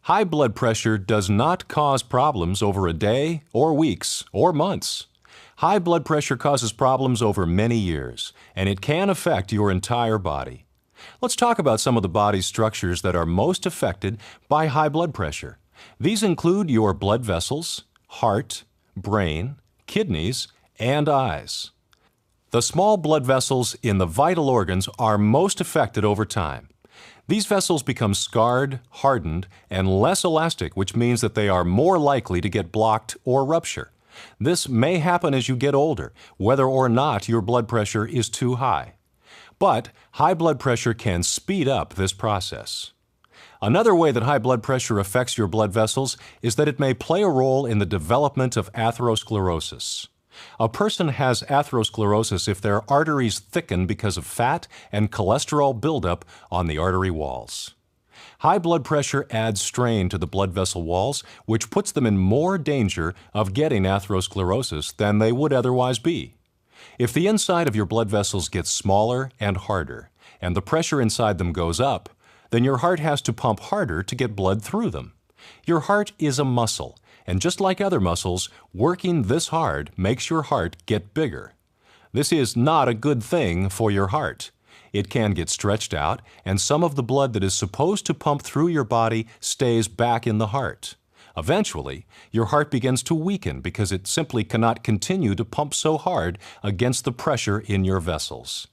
High blood pressure does not cause problems over a day or weeks or months. High blood pressure causes problems over many years, and it can affect your entire body. Let's talk about some of the body's structures that are most affected by high blood pressure. These include your blood vessels, heart, brain, kidneys, and eyes. The small blood vessels in the vital organs are most affected over time. These vessels become scarred, hardened, and less elastic, which means that they are more likely to get blocked or rupture. This may happen as you get older, whether or not your blood pressure is too high. But high blood pressure can speed up this process. Another way that high blood pressure affects your blood vessels is that it may play a role in the development of atherosclerosis. A person has atherosclerosis if their arteries thicken because of fat and cholesterol buildup on the artery walls. High blood pressure adds strain to the blood vessel walls, which puts them in more danger of getting atherosclerosis than they would otherwise be. If the inside of your blood vessels gets smaller and harder, and the pressure inside them goes up, then your heart has to pump harder to get blood through them. Your heart is a muscle, and just like other muscles, working this hard makes your heart get bigger. This is not a good thing for your heart. It can get stretched out, and some of the blood that is supposed to pump through your body stays back in the heart. Eventually, your heart begins to weaken because it simply cannot continue to pump so hard against the pressure in your vessels.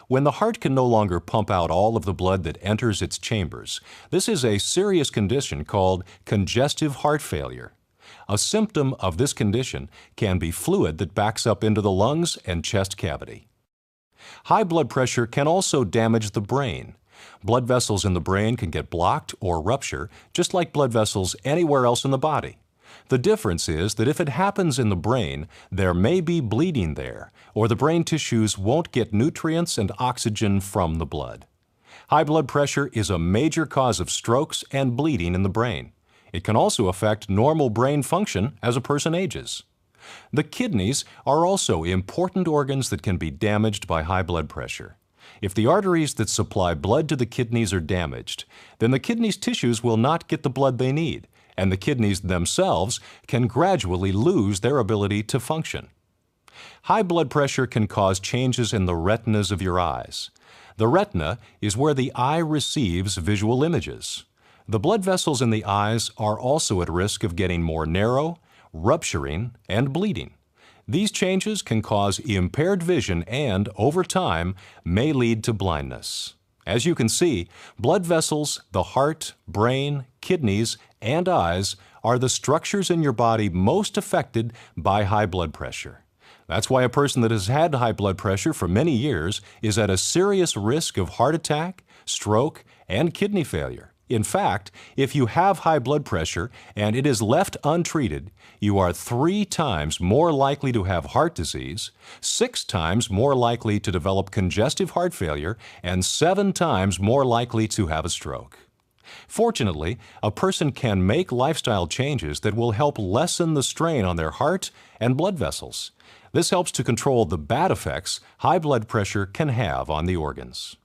When the heart can no longer pump out all of the blood that enters its chambers, this is a serious condition called congestive heart failure. A symptom of this condition can be fluid that backs up into the lungs and chest cavity. High blood pressure can also damage the brain. Blood vessels in the brain can get blocked or rupture, just like blood vessels anywhere else in the body. The difference is that if it happens in the brain, there may be bleeding there, or the brain tissues won't get nutrients and oxygen from the blood. High blood pressure is a major cause of strokes and bleeding in the brain. It can also affect normal brain function as a person ages. The kidneys are also important organs that can be damaged by high blood pressure. If the arteries that supply blood to the kidneys are damaged, then the kidneys' tissues will not get the blood they need, and the kidneys themselves can gradually lose their ability to function. High blood pressure can cause changes in the retinas of your eyes. The retina is where the eye receives visual images. The blood vessels in the eyes are also at risk of getting more narrow, rupturing, and bleeding. These changes can cause impaired vision and, over time, may lead to blindness. As you can see, blood vessels, the heart, brain, kidneys, and eyes are the structures in your body most affected by high blood pressure. That's why a person that has had high blood pressure for many years is at a serious risk of heart attack, stroke, and kidney failure. In fact, if you have high blood pressure and it is left untreated, you are 3 times more likely to have heart disease, 6 times more likely to develop congestive heart failure, and 7 times more likely to have a stroke. Fortunately, a person can make lifestyle changes that will help lessen the strain on their heart and blood vessels. This helps to control the bad effects high blood pressure can have on the organs.